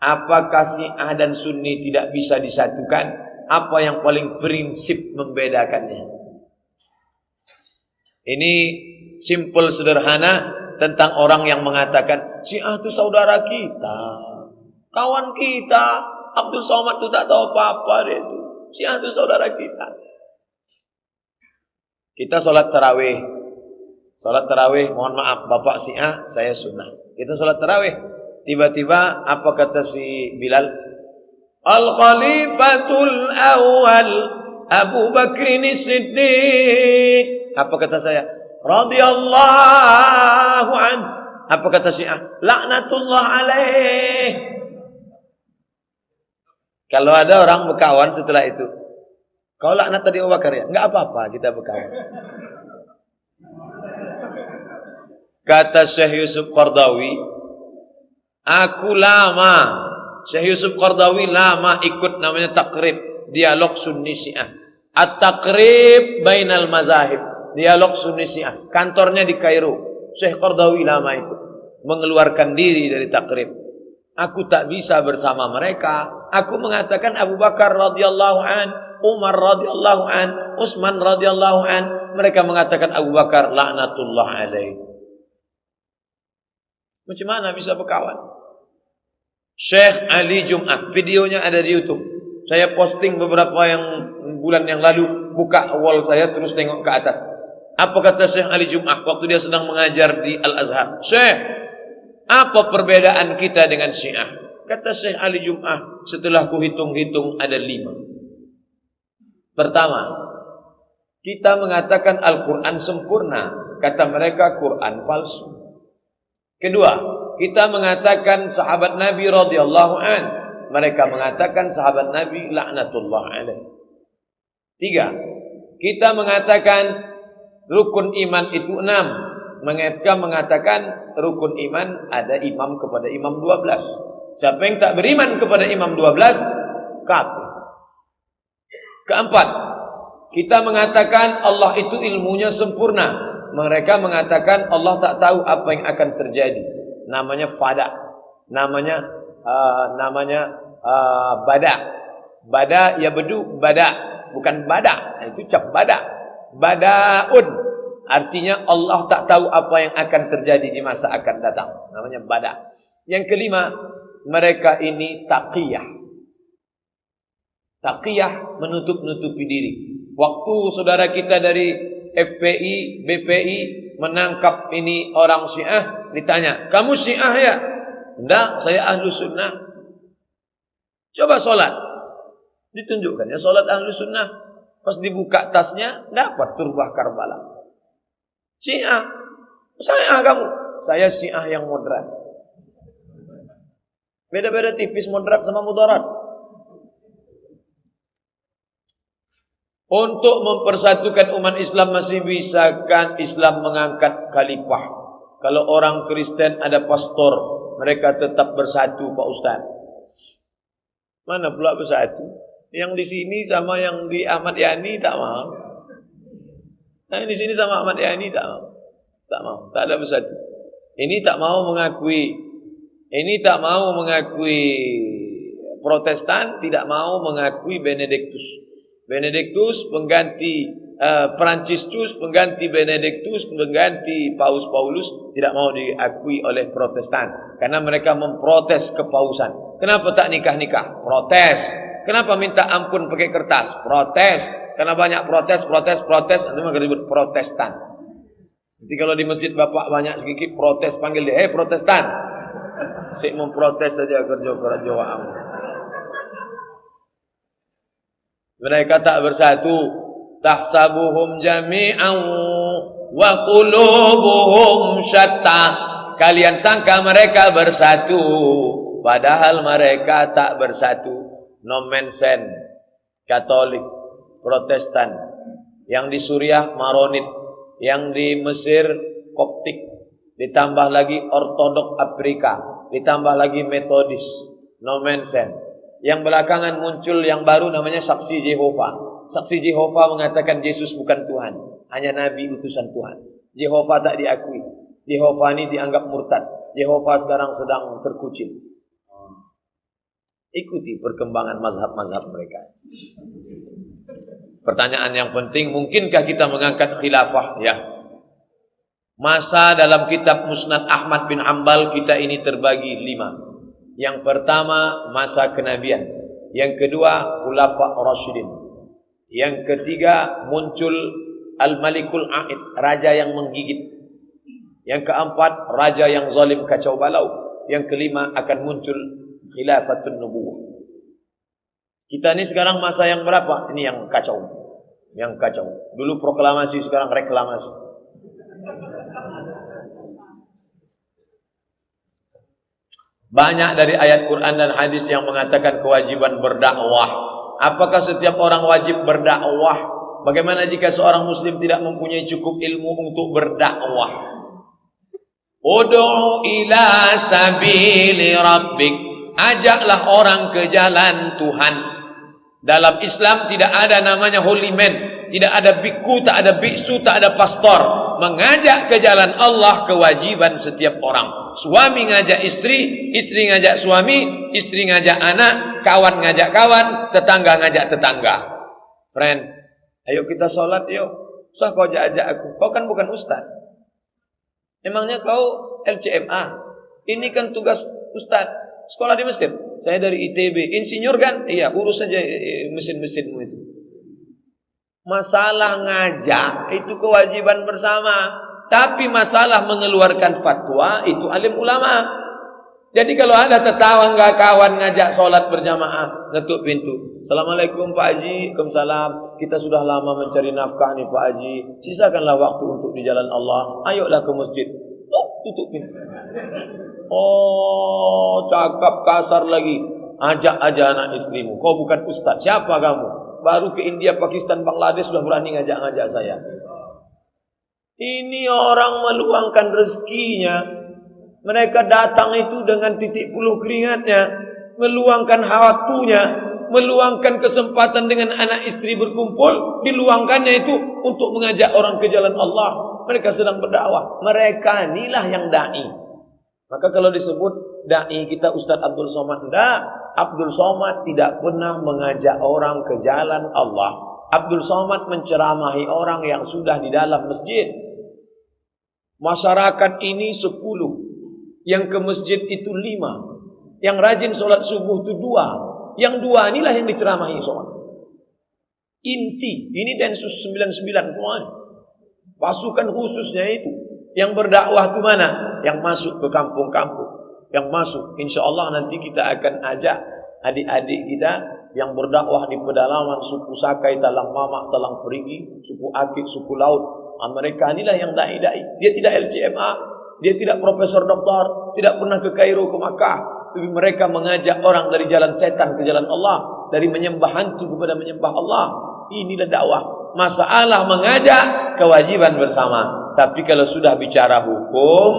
Apakah Syiah dan Sunni tidak bisa disatukan? Apa yang paling prinsip membedakannya? Ini simple sederhana tentang orang yang mengatakan Syiah itu saudara kita, kawan kita. Abdul Somad itu tak tahu apa-apa dia itu. Syiah itu saudara kita. Kita sholat tarawih. Sholat tarawih, mohon maaf, bapak Syiah, saya sunnah. Kita sholat tarawih. Tiba-tiba apa kata si Bilal? Al-Khalifatul Awal Abu Bakrin Siddiq. Apa kata saya? Radhiyallahu an. Apa kata Syiah? Laknatullah alaih. Kalau ada orang berkawan setelah itu, kau laknat tadi Abu Bakar ya? Enggak apa-apa, kita berkawan. Kata Syekh Yusuf Qardawi, aku lama, Syekh Yusuf Qardawi lama ikut namanya takrib, dialog Sunni Syiah. At-takrib bainal mazahib, dialog Sunni Syiah. Kantornya di Kairo. Syekh Qardawi lama ikut, mengeluarkan diri dari takrib. Aku tak bisa bersama mereka. Aku mengatakan Abu Bakar radhiyallahu an, Umar radhiyallahu an, Utsman radhiyallahu an. Mereka mengatakan Abu Bakar laknatullah alaih. Macam mana bisa berkawan? Syekh Ali Jum'ah, videonya ada di YouTube. Saya posting beberapa bulan yang lalu, buka wall saya terus tengok ke atas. Apa kata Syekh Ali Jum'ah waktu dia sedang mengajar di Al-Azhar? Syekh, apa perbedaan kita dengan Syiah? Kata Syekh Ali Jum'ah, setelah ku hitung-hitung ada 5. Pertama, kita mengatakan Al-Quran sempurna. Kata mereka Quran palsu. Kedua, kita mengatakan sahabat Nabi radhiyallahu an. Mereka mengatakan sahabat Nabi laknatullah alaih. 3, kita mengatakan rukun iman itu 6. Mereka mengatakan rukun iman ada imam kepada imam 12. Siapa yang tak beriman kepada imam 12, kafir. Keempat, kita mengatakan Allah itu ilmunya sempurna. Mereka mengatakan Allah tak tahu apa yang akan terjadi. Namanya fada. Namanya bada. Bada ya bedu, bada. Bukan bada. Itu cap bada. Badaun. Artinya Allah tak tahu apa yang akan terjadi di masa akan datang. Namanya bada. Yang kelima, mereka ini taqiyah. Taqiyah menutup-nutupi diri. Waktu saudara kita dari FPI, BPI menangkap ini orang Syiah, ditanya, kamu Syiah ya? Enggak, saya ahlu sunnah. Coba sholat. Ditunjukkan ya sholat ahlu sunnah. Pas dibuka tasnya, dapat turbah Karbala. Syiah. Saya kamu. Saya Syiah yang moderat. Beda-beda tipis moderat sama mudarat. Untuk mempersatukan umat Islam masih bisa kan Islam mengangkat khalifah. Kalau orang Kristen ada pastor, mereka tetap bersatu Pak Ustaz. Mana pula bersatu? Yang di sini sama yang di Ahmad Yani tak mau. Yang di sini sama Ahmad Yani tak mau. Tak mau, tak ada bersatu. Ini tak mau mengakui. Ini tak mau mengakui Protestan, tidak mau mengakui Benediktus. Benediktus pengganti Franciscus, pengganti Benediktus, pengganti Paus Paulus tidak mau diakui oleh Protestan karena mereka memprotes kepausan. Kenapa tak nikah-nikah? Protes. Kenapa minta ampun pakai kertas? Protes. Karena banyak protes, itu maka disebut Protestan. Jadi kalau di masjid bapak banyak sedikit protes, panggil dia, Protestan. Sik memprotes saja kerja-kerja awam. Mereka tak bersatu. Tahsabuhum jami'an wa qulubuhum syatta. Kalian sangka mereka bersatu, padahal mereka tak bersatu. Nomensen, Katolik, Protestan. Yang di Suriah Maronit, yang di Mesir Koptik, ditambah lagi Ortodok Afrika, ditambah lagi Metodis. Nomensen. Yang belakangan muncul yang baru namanya Saksi Jehovah. Saksi Jehovah mengatakan Yesus bukan Tuhan, hanya Nabi utusan Tuhan. Jehovah tak diakui. Jehovah ini dianggap murtad. Jehovah sekarang sedang terkucil. Ikuti perkembangan mazhab-mazhab mereka. Pertanyaan yang penting, mungkinkah kita mengangkat khilafah? Ya. Masa dalam kitab Musnad Ahmad bin Ambal kita ini terbagi 5. Yang pertama masa kenabian, yang kedua khulafa Rasyidin, yang ketiga muncul Al-Malikul A'id, raja yang menggigit, yang keempat raja yang zalim kacau balau, yang kelima akan muncul khilafatun nubuwah. Kita ini sekarang masa yang berapa? Ini yang kacau. Yang kacau. Dulu proklamasi, sekarang reklamasi. Banyak dari ayat Quran dan hadis yang mengatakan kewajiban berdakwah. Apakah setiap orang wajib berdakwah? Bagaimana jika seorang muslim tidak mempunyai cukup ilmu untuk berdakwah? Ud'u ila sabili rabbik. Ajaklah orang ke jalan Tuhan. Dalam Islam tidak ada namanya holy man, tidak ada biku, tak ada biksu, tak ada pastor. Mengajak ke jalan Allah kewajiban setiap orang. Suami ngajak istri, istri ngajak suami, istri ngajak anak, kawan ngajak kawan, tetangga ngajak tetangga. Friend, ayo kita sholat yuk. Usah kau ajak aku. Kau kan bukan ustaz. Emangnya kau LCMA? Ini kan tugas ustaz. Sekolah di Mesir. Saya dari ITB. Insinyur kan? Iya, urus saja mesin-mesinmu itu. Masalah ngajak itu kewajiban bersama. Tapi masalah mengeluarkan fatwa itu alim ulama. Jadi kalau ada tetangga kawan ngajak sholat berjamaah, ngetuk pintu. Assalamualaikum Pak Haji. Waalaikumsalam. Kita sudah lama mencari nafkah nih Pak Haji. Sisakanlah waktu untuk di jalan Allah. Ayolah ke masjid. Tutup pintu. Oh, cakap kasar lagi. Ajak aja anak istrimu. Kau bukan ustaz. Siapa kamu? Baru ke India, Pakistan, Bangladesh sudah berani ngajak-ngajak saya. Ini orang meluangkan rezekinya. Mereka datang itu dengan titik puluh keringatnya, meluangkan waktunya, meluangkan kesempatan dengan anak istri berkumpul, diluangkannya itu untuk mengajak orang ke jalan Allah. Mereka sedang berdakwah. Mereka inilah yang dai. Maka kalau disebut dai kita Ustaz Abdul Somad, enggak. Abdul Somad tidak pernah mengajak orang ke jalan Allah. Abdul Somad menceramahi orang yang sudah di dalam masjid. Masyarakat ini 10, yang ke masjid itu 5, yang rajin sholat subuh itu 2, yang 2 inilah yang diceramahi sholat. Inti, ini Densus 99 semuanya. Pasukan khususnya itu. Yang berdakwah itu mana? Yang masuk ke kampung-kampung. Yang masuk, insya Allah nanti kita akan ajak adik-adik kita yang berdakwah di pedalaman suku Sakai, Talang Mamak, Talang Perigi, suku Akik, suku Laut. Mereka inilah yang dai-dai. Dia tidak LCMA, dia tidak profesor doktor, tidak pernah ke Kairo, ke Makkah. Tapi mereka mengajak orang dari jalan setan ke jalan Allah, dari menyembah hantu kepada menyembah Allah. Inilah dakwah. Masalah mengajak kewajiban bersama. Tapi kalau sudah bicara hukum,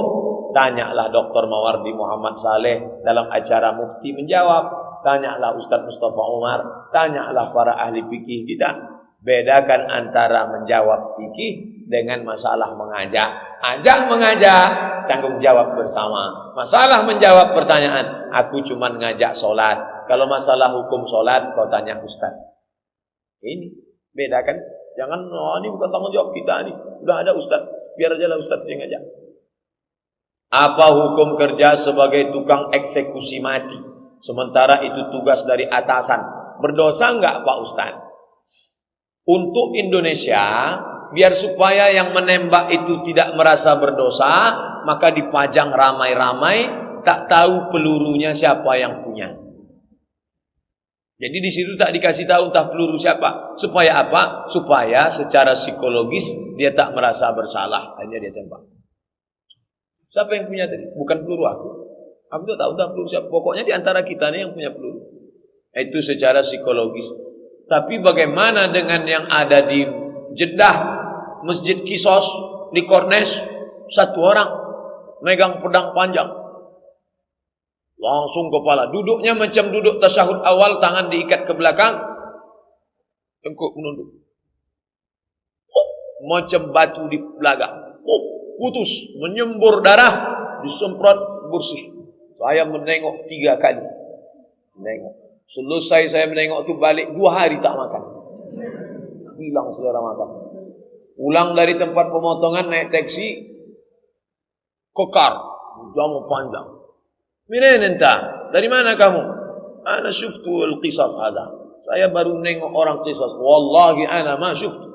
tanyalah Dr. Mawardi Muhammad Saleh dalam acara Mufti menjawab. Tanyalah Ustaz Mustafa Umar. Tanyalah para ahli fikih kita. Bedakan antara menjawab fikih dengan masalah mengajak. Ajak mengajak, tanggung jawab bersama. Masalah menjawab pertanyaan, aku cuma ngajak sholat. Kalau masalah hukum sholat, kau tanya Ustaz. Ini bedakan. Jangan, oh, ini bukan tanggung jawab kita nih. Udah ada Ustaz, biar aja lah Ustaz yang ngajak. Apa hukum kerja sebagai tukang eksekusi mati? Sementara itu tugas dari atasan. Berdosa enggak Pak Ustaz? Untuk Indonesia, biar supaya yang menembak itu tidak merasa berdosa, maka dipajang ramai-ramai, tak tahu pelurunya siapa yang punya. Jadi di situ tak dikasih tahu entah peluru siapa. Supaya apa? Supaya secara psikologis dia tak merasa bersalah, hanya dia tembak. Siapa yang punya tadi? Bukan peluru aku. Aku tak tahu entah peluru siapa. Pokoknya di antara kita nih yang punya peluru. Itu secara psikologis. Tapi bagaimana dengan yang ada di Jeddah, Masjid Kisos, di Kornes, satu orang megang pedang panjang. Langsung kepala. Duduknya macam duduk tasyahud awal, tangan diikat ke belakang. Tengkuk menunduk. Macam batu di belakang. Putus. Menyembur darah. Disemprot bersih. Saya menengok 3 kali. Menengok. Selesai saya menengok tu balik 2 hari tak makan. Hilang selera makan. Pulang dari tempat pemotongan naik taksi, kokar, jamu panjang. Minen entah, dari mana kamu? Ana syuftu al-qisas hadha. Saya baru nengok orang qisas. Wallahi ana ma syuftu.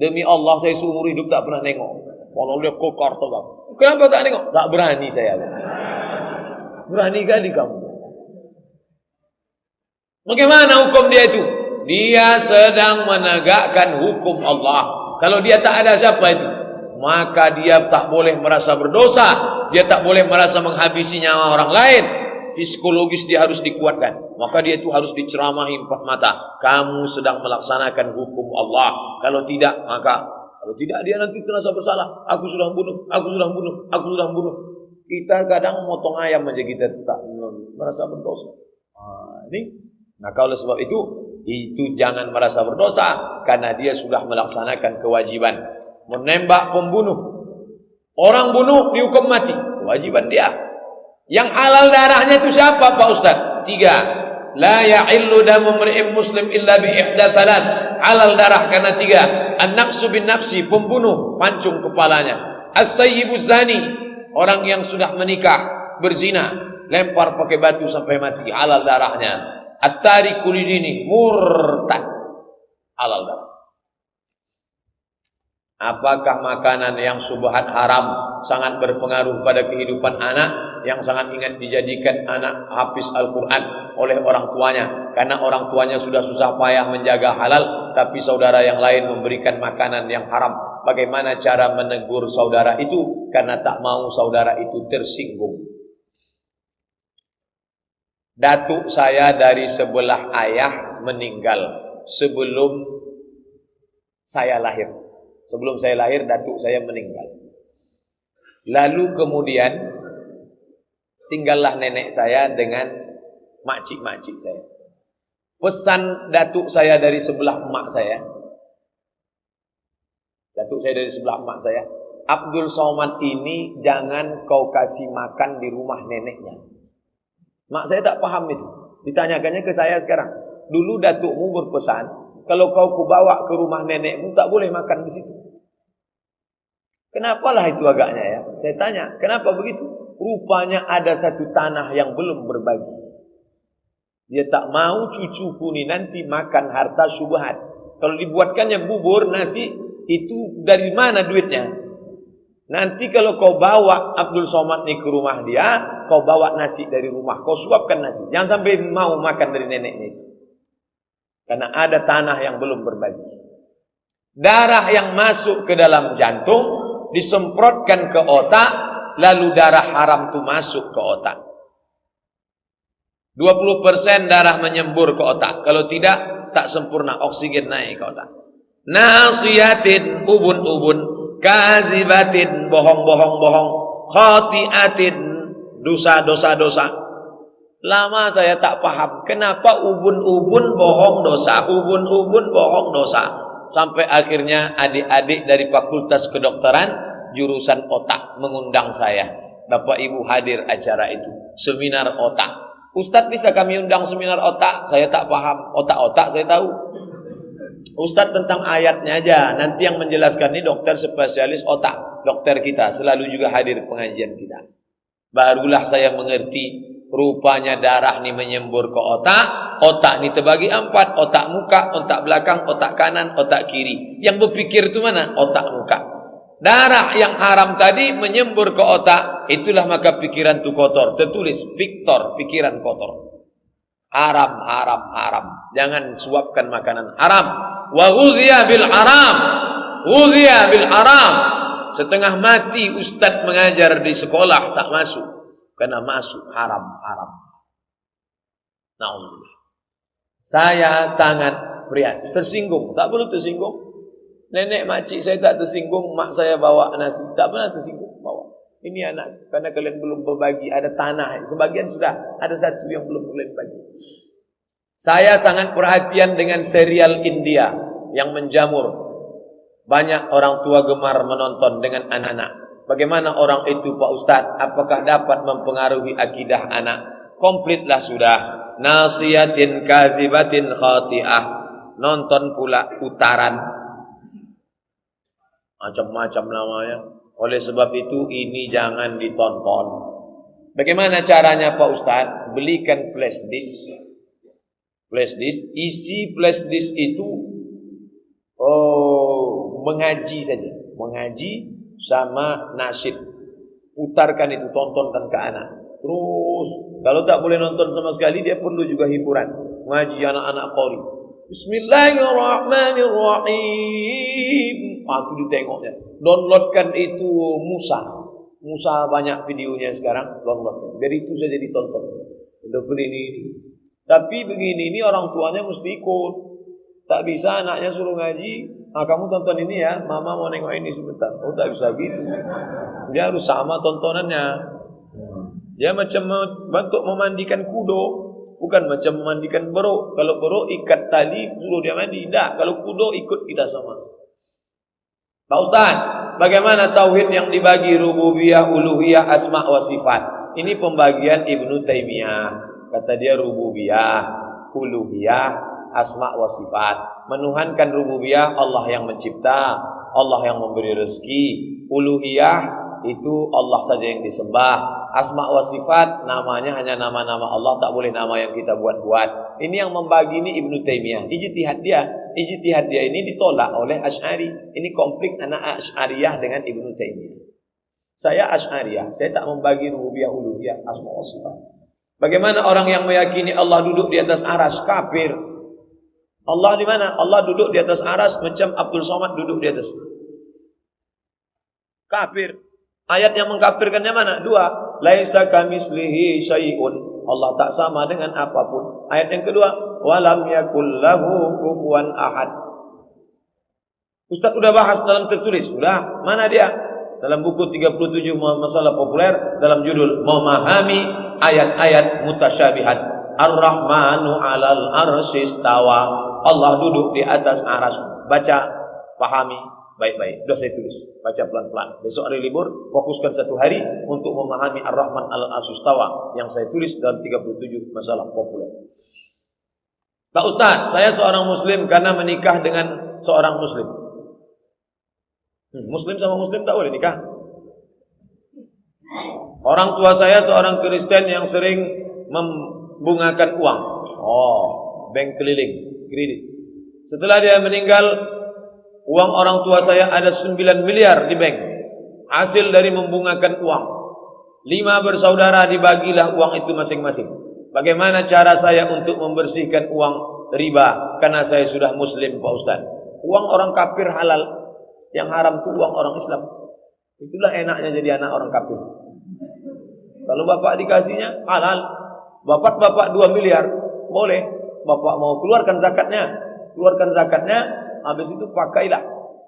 Demi Allah saya seumur hidup tak pernah nengok. Kalau dia kokar tu bang. Kenapa tak nengok? Tak berani saya. Berani kali kamu. Bagaimana hukum dia itu? Dia sedang menegakkan hukum Allah. Kalau dia tak ada siapa itu? Maka dia tak boleh merasa berdosa. Dia tak boleh merasa menghabisi nyawa orang lain. Psikologis dia harus dikuatkan. Maka dia itu harus diceramahi 4 mata. Kamu sedang melaksanakan hukum Allah. Kalau tidak, maka kalau tidak dia nanti terasa bersalah. Aku sudah bunuh, aku sudah bunuh, aku sudah bunuh. Kita kadang motong ayam aja kita tak merasa berdosa. Nah, kalau sebab itu jangan merasa berdosa karena dia sudah melaksanakan kewajiban. Menembak pembunuh, orang bunuh dihukum mati, kewajiban dia. Yang halal darahnya itu siapa Pak Ustaz? 3. La ya'illu damu mri'in muslim illa bi ihda salas. Halal darah karena 3. An-nafsu bin nafsi, pembunuh pancung kepalanya. As-sayyibuz zani, orang yang sudah menikah berzina, lempar pakai batu sampai mati, halal darahnya. At-tariku lidini, murtad, halal darah. Apakah makanan yang subhat haram sangat berpengaruh pada kehidupan anak yang sangat ingat dijadikan anak hafiz Al-Quran oleh orang tuanya karena orang tuanya sudah susah payah menjaga halal, tapi saudara yang lain memberikan makanan yang haram. Bagaimana cara menegur saudara itu karena tak mau saudara itu tersinggung? Datuk saya dari sebelah ayah meninggal sebelum saya lahir. Sebelum saya lahir, datuk saya meninggal. Lalu kemudian tinggallah nenek saya dengan makcik-makcik saya. Pesan datuk saya dari sebelah emak saya. Datuk saya dari sebelah emak saya. Abdul Somad ini jangan kau kasih makan di rumah neneknya. Mak saya tak paham itu. Ditanyakannya ke saya sekarang. Dulu datukmu berpesan, kalau kau kubawa ke rumah nenekmu tak boleh makan di situ. Kenapalah itu agaknya ya? Saya tanya, kenapa begitu? Rupanya ada satu tanah yang belum berbagi. Dia tak mau cucuku ni nanti makan harta syubhat. Kalau dibuatkannya bubur, nasi, itu dari mana duitnya? Nanti kalau kau bawa Abdul Somad ni ke rumah dia, kau bawa nasi dari rumah, kau suapkan nasi. Jangan sampai mau makan dari neneknya itu. Karena ada tanah yang belum berbagi. Darah yang masuk ke dalam jantung disemprotkan ke otak, lalu darah haram itu masuk ke otak. 20% darah menyembur ke otak. Kalau tidak, tak sempurna, oksigen naik ke otak. Nasiyatin, ubun-ubun. Kazibatin, bohong-bohong-bohong. Khati'atin, dosa-dosa-dosa. Lama saya tak paham kenapa ubun-ubun bohong dosa, ubun-ubun bohong dosa. Sampai akhirnya adik-adik dari Fakultas Kedokteran jurusan otak mengundang saya. Bapak Ibu hadir acara itu, seminar otak. Ustadz, bisa kami undang seminar otak? Saya tak paham. Otak-otak saya tahu. Ustadz tentang ayatnya aja. Nanti yang menjelaskan ini dokter spesialis otak. Dokter kita selalu juga hadir pengajian kita. Barulah saya mengerti. Rupanya darah ni menyembur ke otak. Otak ni terbagi 4. Otak muka, otak belakang, otak kanan, otak kiri. Yang berpikir itu mana? Otak muka. Darah yang haram tadi menyembur ke otak. Itulah maka pikiran itu kotor. Tertulis Victor, pikiran kotor. Haram, haram, haram. Jangan suapkan makanan haram. Wa ghudhiya bil haram. Ghudhiya bil haram. Setengah mati ustaz mengajar di sekolah tak masuk. Karena masuk haram-haram. Na'udzubillah. Saya sangat prihatin. Tersinggung. Tak perlu tersinggung. Nenek makcik saya tak tersinggung. Mak saya bawa nasi. Tak pernah tersinggung. Bawa. Ini anak. Karena kalian belum berbagi. Ada tanah. Sebagian sudah. Ada satu yang belum kalian bagi. Saya sangat perhatian dengan serial India. Yang menjamur. Banyak orang tua gemar menonton dengan anak-anak. Bagaimana orang itu Pak Ustadz? Apakah dapat mempengaruhi akidah anak? Komplitlah sudah. nasiyatin kadzibatin khati'ah. Nonton pula putaran. Macam-macam namanya. Oleh sebab itu ini jangan ditonton. Bagaimana caranya Pak Ustadz? Belikan flash disk. Flash disk, isi flash disk itu mengaji saja. Mengaji sama nasyid. Putarkan itu, tontonkan ke anak. Terus, kalau tak boleh nonton sama sekali, dia perlu juga hiburan. Ngaji anak-anak qori. Bismillahirrahmanirrahim. Itu ditengoknya. Downloadkan itu Musa banyak videonya sekarang. Downloadkan. Biar itu saja ditonton. Ini. Tapi begini, ini orang tuanya mesti ikut. Tak bisa anaknya suruh ngaji. Kamu tonton ini ya, mama mau nengok ini sebentar. Tak bisa gitu. Dia harus sama tontonannya. Dia macam bantu memandikan kudo, bukan macam memandikan beruk. Kalau beruk ikat tali suruh dia mandi. Tidak, kalau kudo ikut kita sama. Pak Ustaz, bagaimana tauhid yang dibagi rububiyah, uluhiyah, asma wa sifat? Ini pembagian Ibnu Taimiyah. Kata dia rububiyah, uluhiyah, asma wa sifat. Menuhankan rububiyah, Allah yang mencipta, Allah yang memberi rezeki. Uluhiyah itu Allah saja yang disembah. Asma wa sifat namanya hanya nama-nama Allah, tak boleh nama yang kita buat-buat. Ini yang membagi ini Ibnu Taimiyah. Ijtihad dia ini ditolak oleh Asy'ari. Ini konflik anak Asy'ariyah dengan Ibnu Taimiyah. Saya Asy'ariyah, saya tak membagi rububiyah, uluhiyah, asma wa sifat. Bagaimana orang yang meyakini Allah duduk di atas arsy? Kafir. Allah di mana? Allah duduk di atas arsy macam Abdul Somad duduk di atas. Kafir. Ayat yang mengkafirkannya mana? Dua. Laisa kamitslihi syai'un. Allah tak sama dengan apapun. Ayat yang kedua, walam yakul lahu kufuwan ahad. Ustaz sudah bahas dalam tertulis. Sudah. Mana dia? Dalam buku 37 masalah populer, dalam judul memahami ayat-ayat mutasyabihat. Ar-Rahmanu 'alal arsy istawa. Allah duduk di atas arsy. Baca, pahami baik-baik. Sudah saya tulis. Baca pelan-pelan. Besok hari libur, fokuskan satu hari untuk memahami Ar-Rahman al-Arsy istawa yang saya tulis dalam 37 masalah populer. Pak Ustaz, saya seorang muslim karena menikah dengan seorang muslim. Muslim sama muslim tak boleh nikah. Orang tua saya seorang Kristen yang sering membungakan uang. Bank keliling, kredit. Setelah dia meninggal, uang orang tua saya ada 9 miliar di bank. Hasil dari membungakan uang. 5 bersaudara dibagilah uang itu masing-masing. Bagaimana cara saya untuk membersihkan uang riba? Karena saya sudah muslim Pak Ustaz. Uang orang kafir halal. Yang haram itu uang orang Islam. Itulah enaknya jadi anak orang kafir. Kalau bapak dikasihnya halal. Bapak 2 miliar. Boleh. Bapak mau keluarkan zakatnya. Keluarkan zakatnya. Habis itu pakailah.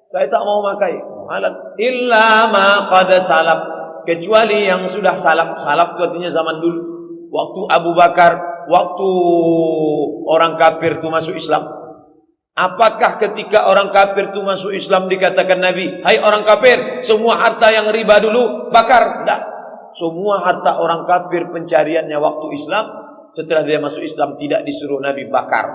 Saya tak mau pakai. Halal. Illa ma qad salaf. Kecuali yang sudah salaf. Salaf itu artinya zaman dulu. Waktu Abu Bakar. Waktu orang kafir itu masuk Islam. Apakah ketika orang kafir itu masuk Islam dikatakan Nabi, hai orang kafir, semua harta yang riba dulu bakar? Tidak. Semua harta orang kafir pencariannya waktu Islam, setelah dia masuk Islam tidak disuruh Nabi bakar.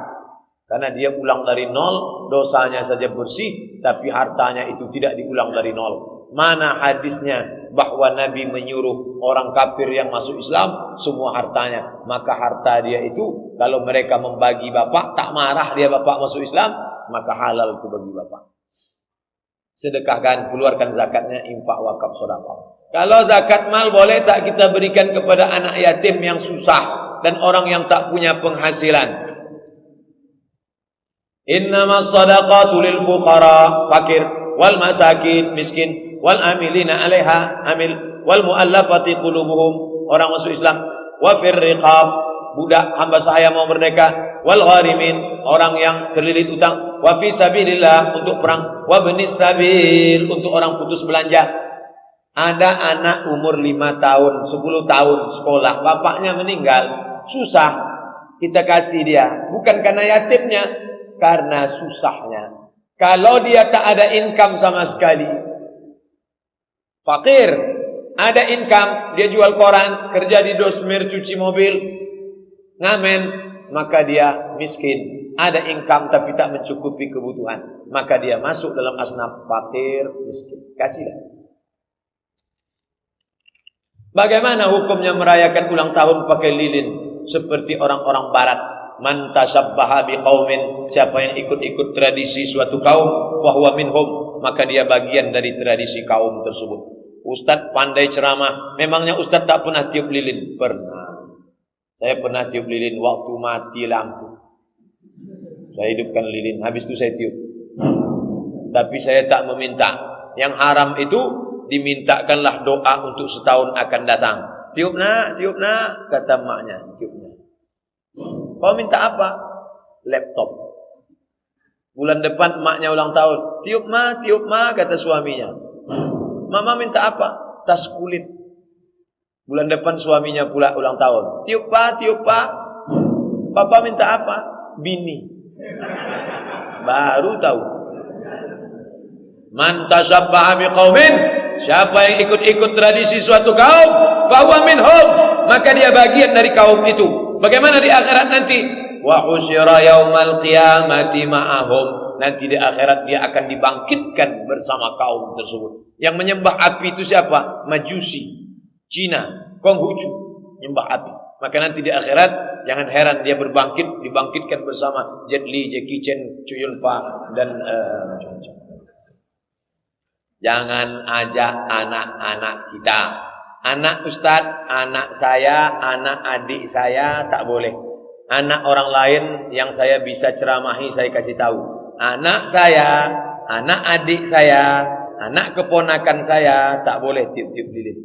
Karena dia ulang dari nol, dosanya saja bersih, tapi hartanya itu tidak diulang dari nol. Mana hadisnya bahwa Nabi menyuruh orang kafir yang masuk Islam semua hartanya? Maka harta dia itu kalau mereka membagi bapak, tak marah dia bapak masuk Islam, maka halal itu bagi bapak. Sedekahkan, keluarkan zakatnya, infak, wakaf, sedekah. Kalau zakat mal boleh tak kita berikan kepada anak yatim yang susah dan orang yang tak punya penghasilan? Innamas shadaqatu lil fuqara, fakir, wal masakin, miskin, wal amilina 'alaiha, amil, wal muallafati qulubuhum, orang masuk Islam, wa fir riqab, budak hamba sahaya mau merdeka, wal gharimin, orang yang terlilit utang, wa fi sabilillah, untuk perang, wa benis sabil, untuk orang putus belanja. Ada anak umur 5 tahun, 10 tahun sekolah, bapaknya meninggal, susah, kita kasih dia, bukan karena yatimnya, karena susahnya. Kalau dia tak ada income sama sekali, fakir, ada income, dia jual koran, kerja di dosmir, cuci mobil, ngamen, maka dia miskin. Ada income tapi tak mencukupi kebutuhan, maka dia masuk dalam asnaf fakir miskin. Kasihlah. Bagaimana hukumnya merayakan ulang tahun pakai lilin seperti orang-orang barat? Man tashabbaha biqaumin, siapa yang ikut-ikut tradisi suatu kaum, fahuwa minhum, maka dia bagian dari tradisi kaum tersebut. Ustaz pandai ceramah, memangnya Ustaz tak pernah tiup lilin? Pernah. Saya pernah tiup lilin waktu mati lampu. Saya hidupkan lilin, habis itu saya tiup. Tapi saya tak meminta. Yang haram itu dimintakanlah doa untuk setahun akan datang. Tiup nak, kata maknya, tiupnya. Kau minta apa? Laptop. Bulan depan maknya ulang tahun. Tiup ma, kata suaminya. Mama minta apa? Tas kulit. Bulan depan suaminya pula ulang tahun. Tiup pa. Papa minta apa? Bini. Baru tahu. Man tashabbaha biqaumin, siapa yang ikut-ikut tradisi suatu kaum, fahuwa minhum, maka dia bagian dari kaum itu. Bagaimana di akhirat nanti? Wa husyira yaumal qiyamati ma'ahum, nanti di akhirat dia akan dibangkitkan bersama kaum tersebut. Yang menyembah api itu siapa? Majusi, Cina, Konghucu, menyembah api. Maka nanti di akhirat jangan heran dia dibangkitkan bersama Jet Li, Jackie Chan, Chow Yun Fat dan macam-macam. Jangan ajak anak-anak kita. Anak ustaz, anak saya, anak adik saya tak boleh. Anak orang lain yang saya bisa ceramahi saya kasih tahu. Anak saya, anak adik saya, anak keponakan saya tak boleh tiup-tiup lilin.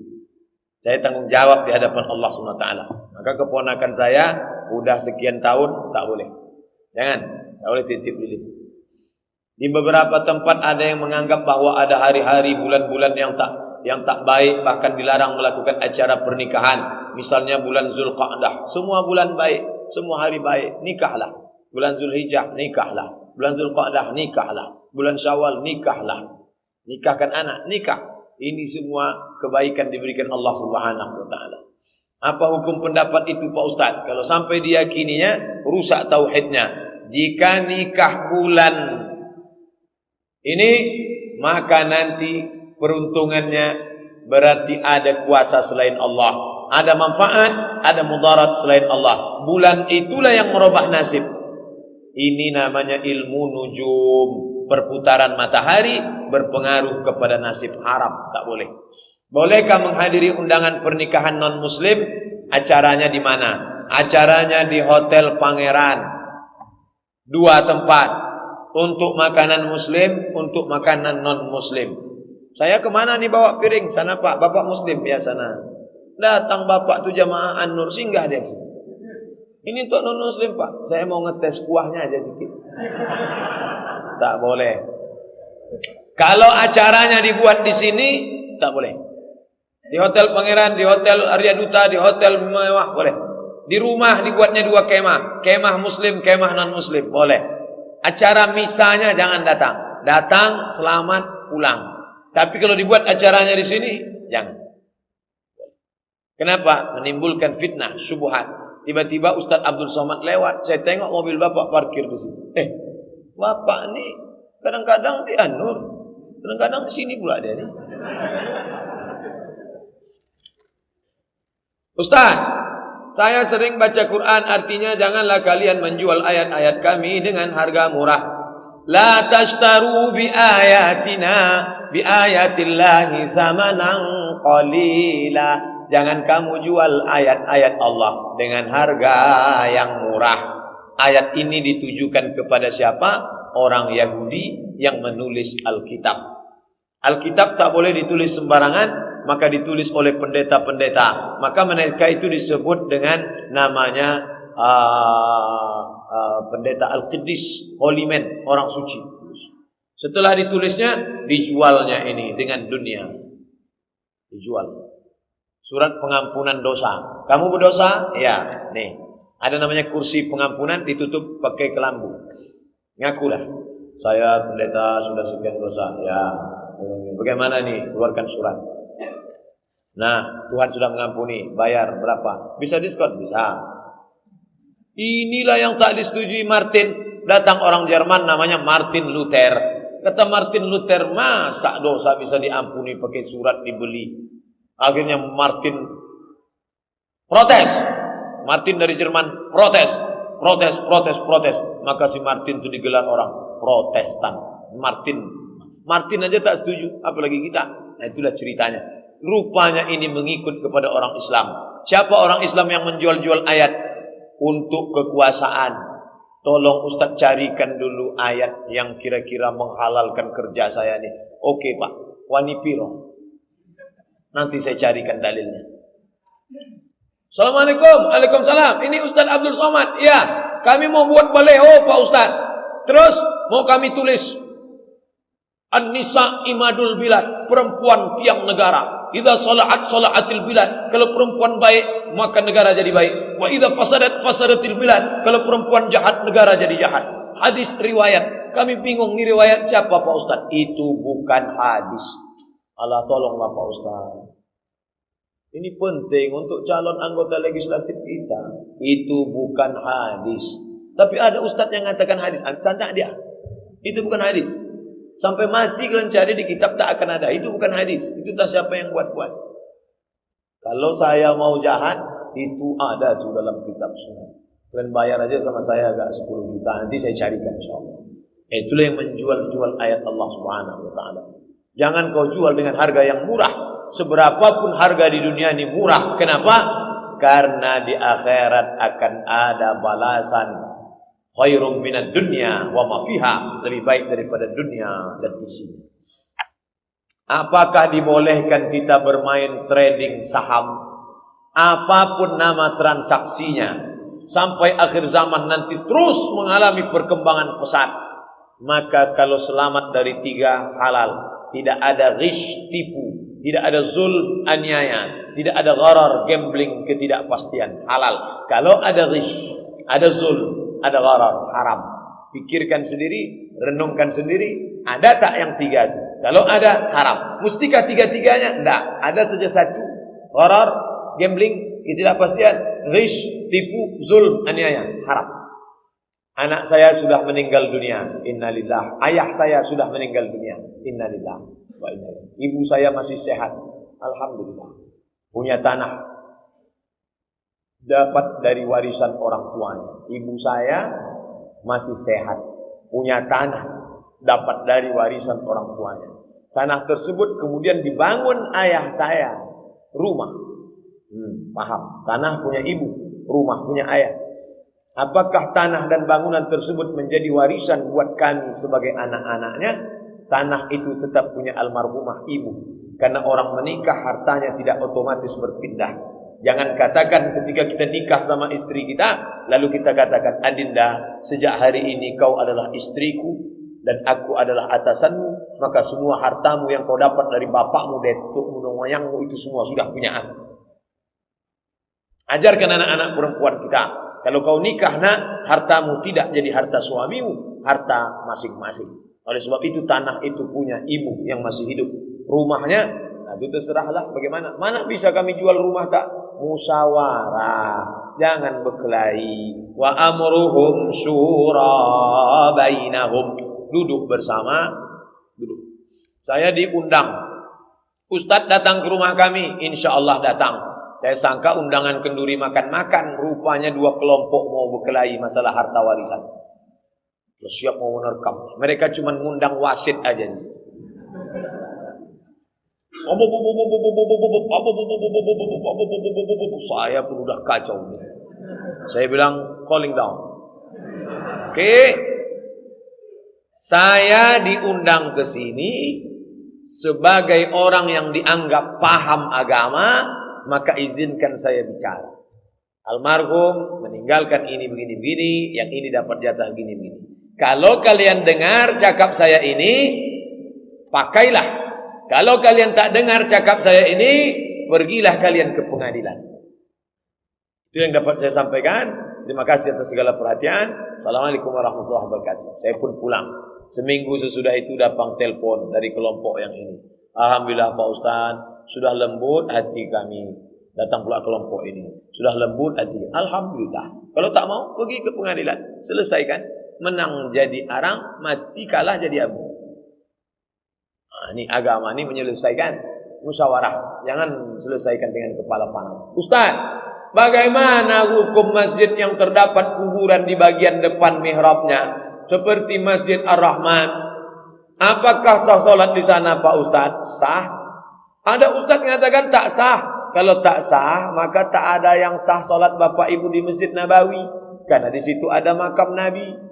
Saya tanggung jawab di hadapan Allah SWT. Maka keponakan saya udah sekian tahun tak boleh. Jangan, tak boleh tiup lilin. Di beberapa tempat ada yang menganggap bahwa ada hari-hari, bulan-bulan yang tak baik, bahkan dilarang melakukan acara pernikahan. Misalnya bulan Zulqa'dah, semua bulan baik, semua hari baik, nikahlah. Bulan Zulhijjah, nikahlah. Bulan Zulqa'dah, nikahlah. Bulan Syawal, nikahlah. Nikahkan anak, nikah. Ini semua kebaikan diberikan Allah Subhanahu wa taala. Apa hukum pendapat itu Pak Ustaz? Kalau sampai diyakininya rusak tauhidnya. Jika nikah bulan ini, maka nanti peruntungannya berarti ada kuasa selain Allah, ada manfaat, ada mudarat selain Allah. Bulan itulah yang merubah nasib. Ini namanya ilmu nujum. Perputaran matahari berpengaruh kepada nasib, haram, tak boleh. Bolehkah menghadiri undangan pernikahan non-muslim? Acaranya di mana? Acaranya di Hotel Pangeran. 2 tempat. Untuk makanan muslim, untuk makanan non-muslim. Saya kemana nih bawa piring? Sana Pak, Bapak muslim. Ya sana. Datang Bapak tu jamaah An-Nur, singgah dia. Ini untuk non-muslim Pak. Saya mau ngetes kuahnya aja sedikit. Tak boleh. Kalau acaranya dibuat di sini, tak boleh. Di Hotel Pangeran, di Hotel Arya Duta, di hotel mewah, boleh. Di rumah dibuatnya 2 kemah. Kemah muslim, kemah non-muslim, boleh. Acara misanya jangan datang. Datang, selamat, pulang. Tapi kalau dibuat acaranya di sini, jangan. Kenapa? Menimbulkan fitnah, syubhat. Tiba-tiba Ustaz Abdul Somad lewat. Saya tengok mobil Bapak parkir di situ. Bapak ni kadang-kadang di An-Nur, kadang-kadang di sini pula dia ni. Ustaz, saya sering baca Quran, artinya janganlah kalian menjual ayat-ayat kami dengan harga murah. La tashtaru bi ayatina bi ayatillahi zamanan qalila. Jangan kamu jual ayat-ayat Allah dengan harga yang murah. Ayat ini ditujukan kepada siapa? Orang Yahudi yang menulis Alkitab. Alkitab tak boleh ditulis sembarangan, maka ditulis oleh pendeta-pendeta. Maka mereka itu disebut dengan namanya pendeta Al-Qidis, Holy Man, orang suci. Setelah ditulisnya, dijualnya ini dengan dunia. Dijual. Surat pengampunan dosa. Kamu berdosa? Ya, nih. Ada namanya kursi pengampunan, ditutup pakai kelambu. Ngakulah, saya pendeta sudah sekian dosa. Ya, bagaimana nih? Keluarkan surat. Nah, Tuhan sudah mengampuni. Bayar berapa? Bisa diskon? Bisa. Inilah yang tak disetujui Martin. Datang orang Jerman namanya Martin Luther. Kata Martin Luther, masa dosa bisa diampuni pakai surat dibeli? Akhirnya Martin protes. Martin dari Jerman protes. Maka si Martin itu digelar orang Protestan. Martin aja tak setuju, apalagi kita. Nah, itulah ceritanya. Rupanya ini mengikut kepada orang Islam. Siapa orang Islam yang menjual-jual ayat untuk kekuasaan? Tolong Ustaz carikan dulu ayat yang kira-kira menghalalkan kerja saya nih. Oke Pak, wani piro. Nanti saya carikan dalilnya. Assalamualaikum. Waalaikumsalam. Ini Ustaz Abdul Somad. Ya, kami mau buat baleho Pak Ustaz. Terus mau kami tulis An-Nisa imadul bilad, perempuan tiang negara. Idza salatil bilad, kalau perempuan baik maka negara jadi baik. Wa idza fasadatil bilad, kalau perempuan jahat negara jadi jahat. Hadis riwayat. Kami bingung ni riwayat siapa Pak Ustaz? Itu bukan hadis. Allah tolonglah Pak Ustaz. Ini penting untuk calon anggota legislatif kita. Itu bukan hadis. Tapi ada ustaz yang mengatakan hadis. Tanya dia. Itu bukan hadis. Sampai mati kalian cari di kitab tak akan ada. Itu bukan hadis. Itu tak siapa yang buat-buat. Kalau saya mau jahat, itu ada tuh dalam kitab sunnah. Kalian bayar aja sama saya agak 10 juta. Nanti saya carikan insyaAllah. Itulah yang menjual-jual ayat Allah Subhanahu Wa Taala. Jangan kau jual dengan harga yang murah. Seberapapun harga di dunia ini murah. Kenapa? Karena di akhirat akan ada balasan. Khairum minad dunya wa ma fiha, lebih baik daripada dunia dan isinya. Apakah dibolehkan kita bermain trading saham? Apapun nama transaksinya, sampai akhir zaman nanti terus mengalami perkembangan pesat. Maka kalau selamat dari 3 halal, tidak ada ghish, tipu, tidak ada zulm, aniaya, tidak ada gharar, gambling, ketidakpastian, halal. Kalau ada ghish, ada zulm, ada gharar, haram. Pikirkan sendiri, renungkan sendiri, ada tak yang 3 itu? Kalau ada, haram. Mustikah 3-3-nya? Tidak. Ada saja 1. Gharar, gambling, ketidakpastian, ghish, tipu, zulm, aniaya, haram. Anak saya sudah meninggal dunia, innalillah. Ayah saya sudah meninggal dunia, innalillah wa inna ilaihi. Ibu saya masih sehat, alhamdulillah. Punya tanah, dapat dari warisan orang tuanya. Ibu saya masih sehat, punya tanah, dapat dari warisan orang tuanya. Tanah tersebut kemudian dibangun ayah saya rumah. Paham? Tanah punya ibu, rumah punya ayah. Apakah tanah dan bangunan tersebut menjadi warisan buat kami sebagai anak-anaknya? Tanah itu tetap punya almarhumah ibu. Karena orang menikah hartanya tidak otomatis berpindah. Jangan katakan ketika kita nikah sama istri kita, lalu kita katakan, Adinda, sejak hari ini kau adalah istriku dan aku adalah atasanmu, maka semua hartamu yang kau dapat dari bapakmu, datukmu, moyangmu itu semua sudah punya aku. Ajarkan anak-anak perempuan kita, kalau kau nikah nak, hartamu tidak jadi harta suamimu, harta masing-masing. Oleh sebab itu tanah itu punya ibu yang masih hidup. Rumahnya, nah itu terserahlah bagaimana. Mana bisa kami jual rumah tak? Musyawarah, jangan berkelahi. Wa amruhum syura bainahum. Duduk bersama, duduk. Saya diundang. Ustadz datang ke rumah kami, insya Allah datang. Saya sangka undangan kenduri makan-makan, rupanya 2 kelompok mau berkelahi masalah harta warisan. Terus siap mau menerkam. Mereka cuma ngundang wasit aja. Saya pun udah kacau. Saya bilang calling down. Oke. Saya diundang ke sini sebagai orang yang dianggap paham agama, maka izinkan saya bicara. Almarhum meninggalkan ini begini-begini, yang ini dapat jatah begini-begini. Kalau kalian dengar cakap saya ini, pakailah. Kalau kalian tak dengar cakap saya ini, pergilah kalian ke pengadilan. Itu yang dapat saya sampaikan. Terima kasih atas segala perhatian. Assalamualaikum warahmatullahi wabarakatuh. Saya pun pulang. Seminggu sesudah itu datang telepon dari kelompok yang ini. Alhamdulillah Pak Ustaz, sudah lembut hati kami. Datang pula kelompok ini. Sudah lembut hati. Alhamdulillah. Kalau tak mau, pergi ke pengadilan. Selesaikan. Menang jadi arang, mati kalah jadi abu. Ini agama ini menyelesaikan musyawarah. Jangan selesaikan dengan kepala panas. Ustaz, bagaimana hukum masjid yang terdapat kuburan di bagian depan mihrabnya? Seperti Masjid Ar-Rahman. Apakah sah solat di sana Pak Ustaz? Sah. Ada Ustaz mengatakan tak sah. Kalau tak sah, maka tak ada yang sah solat Bapak Ibu di Masjid Nabawi. Karena di situ ada makam Nabi.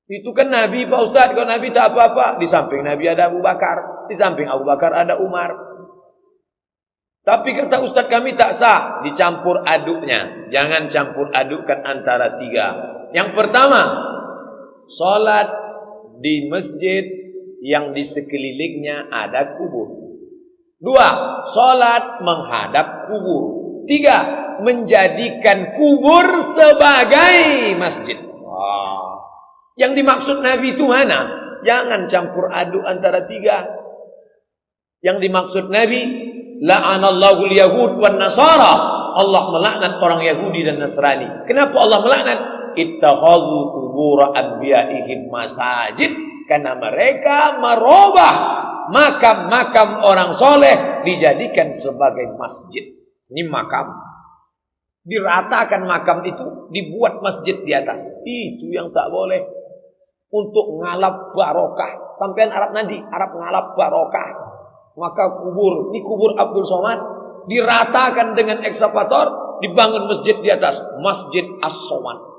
Itu kan Nabi Pak Ustaz. Kalau Nabi tak apa-apa. Di samping Nabi ada Abu Bakar. Di samping Abu Bakar ada Umar. Tapi kata Ustaz kami tak sah. Dicampur aduknya. Jangan campur adukkan antara tiga. Yang pertama, solat di masjid yang di sekelilingnya ada kubur. Dua, solat menghadap kubur. Tiga, menjadikan kubur sebagai masjid. Wah. Yang dimaksud Nabi itu mana? Jangan campur aduk antara tiga. Yang dimaksud Nabi, la'anallahu al-yahud wan nasara. Allah melaknat orang Yahudi dan Nasrani. Kenapa Allah melaknat? Ittakhadhu qubur anbiya'ihim masajid. Karena mereka merubah makam-makam orang soleh dijadikan sebagai masjid. Ini makam. Diratakan makam itu, dibuat masjid di atas. Itu yang tak boleh. Untuk ngalap barokah. Sampean Arab nanti, Arab ngalap barokah. Maka kubur, ini kubur Abdul Somad, diratakan dengan ekskavator, dibangun masjid di atas. Masjid As-Somad.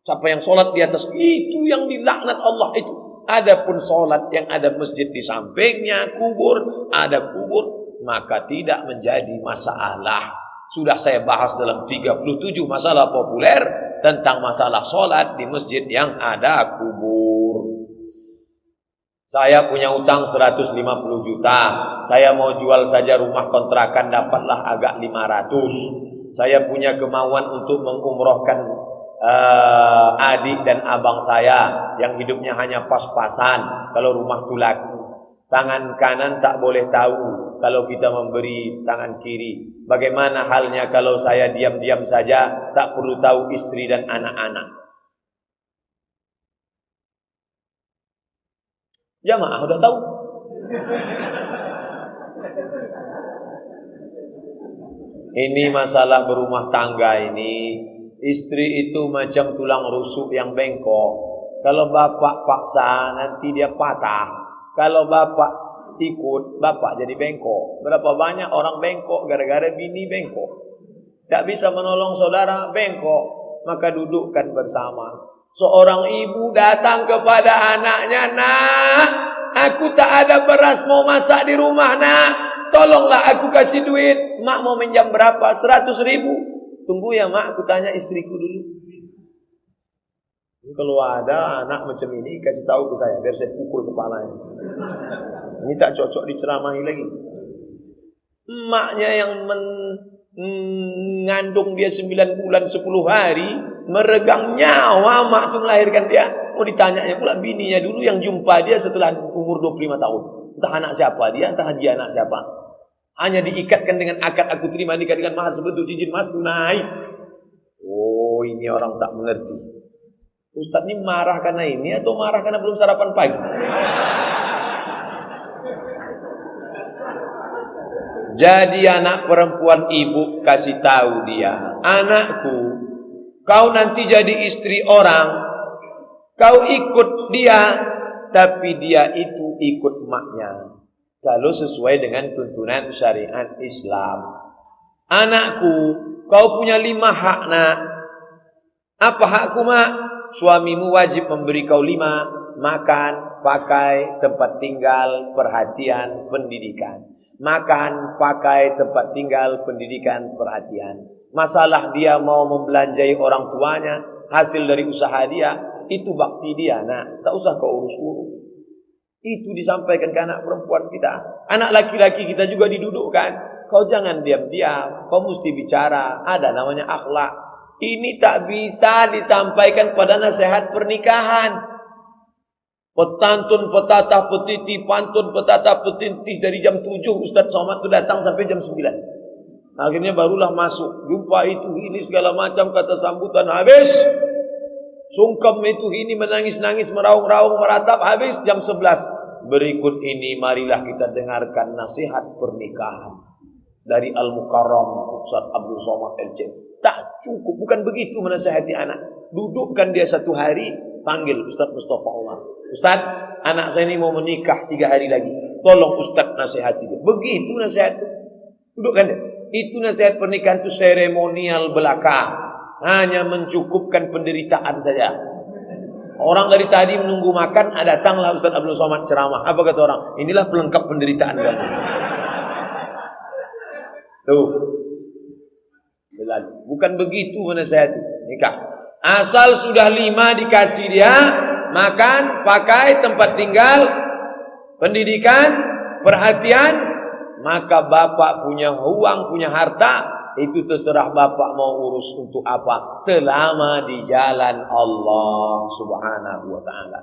Siapa yang sholat di atas, itu yang dilaknat Allah itu. Adapun sholat yang ada masjid di sampingnya, kubur, ada kubur, maka tidak menjadi masalah. Sudah saya bahas dalam 37 masalah populer tentang masalah sholat di masjid yang ada kubur. Saya punya utang 150 juta. Saya mau jual saja rumah kontrakan, dapatlah agak 500. Saya punya kemauan untuk mengumrohkan adik dan abang saya yang hidupnya hanya pas-pasan. Kalau rumah itu laku, tangan kanan tak boleh tahu kalau kita memberi tangan kiri. Bagaimana halnya kalau saya diam-diam saja, tak perlu tahu istri dan anak-anak? Jamaah udah tahu. Ini masalah berumah tangga ini. Istri itu macam tulang rusuk yang bengkok. Kalau bapak paksa, nanti dia patah. Kalau bapak ikut, bapak jadi bengkok. Berapa banyak orang bengkok gara-gara bini bengkok. Tak bisa menolong saudara bengkok. Maka dudukkan bersama. Seorang ibu datang kepada anaknya, nak, aku tak ada beras mau masak di rumah, nak. Tolonglah aku kasih duit. Mak mau minjam berapa? 100.000. Tunggu ya mak, aku tanya istriku dulu. Kalau ada anak macam ini, kasih tahu ke saya, biar saya pukul kepalanya. Ini tak cocok diceramahi lagi. Emaknya yang mengandung dia 9 bulan 10 hari, meregang nyawa mak itu melahirkan dia. Mau ditanyanya pula bininya dulu yang jumpa dia setelah umur 25 tahun. Entah anak siapa dia, entah dia anak siapa. Hanya diikatkan dengan akad aku terima nikah dengan mahar sebentuk cincin emas tunai. Oh, ini orang tak mengerti. Ustaz ini marah karena ini atau marah karena belum sarapan pagi? Jadi anak perempuan ibu kasih tahu dia, anakku, kau nanti jadi istri orang, kau ikut dia, tapi dia itu ikut maknya. Kalau sesuai dengan tuntunan syariat Islam. Anakku, kau punya 5 hak nak. Apa hakku mak? Suamimu wajib memberi kau 5. Makan, pakai, tempat tinggal, perhatian, pendidikan. Makan, pakai, tempat tinggal, pendidikan, perhatian. Masalah dia mau membelanjai orang tuanya, hasil dari usaha dia, itu bakti dia nak. Tak usah kau urus-urus. Itu disampaikan ke anak perempuan kita. Anak laki-laki kita juga didudukkan. Kau jangan diam-diam. Kau mesti bicara. Ada namanya akhlak. Ini tak bisa disampaikan pada nasihat pernikahan. Petantun, petatah, petiti, pantun, petatah, petintih dari jam 7 Ustaz Somad itu datang sampai jam 9. Akhirnya barulah masuk. Jumpa itu, ini segala macam kata sambutan. Habis. Sungkem itu, ini menangis-nangis, meraung-raung, meratap. Habis jam 11. Berikut ini marilah kita dengarkan nasihat pernikahan. Dari Al-Mukarram Ustaz Abdul Somad LC. Tak cukup. Bukan begitu menasihati anak. Dudukkan dia satu hari. Panggil Ustaz Mustafa Umar. Ustaz, anak saya ini mau menikah 3 hari lagi. Tolong Ustaz nasihati dia. Begitu nasihat. Dudukkan dia. Itu nasihat pernikahan itu seremonial belaka. Hanya mencukupkan penderitaan saja. Orang dari tadi menunggu makan, datanglah Ustaz Abdul Somad ceramah. Apa kata orang? Inilah pelengkap penderitaan kamu. Tuh. Bukan begitu menasihati nikah. Asal sudah 5 dikasih dia, makan, pakai, tempat tinggal, pendidikan, perhatian, maka bapak punya uang, punya harta, itu terserah bapak mau urus untuk apa, selama di jalan Allah Subhanahu wa ta'ala.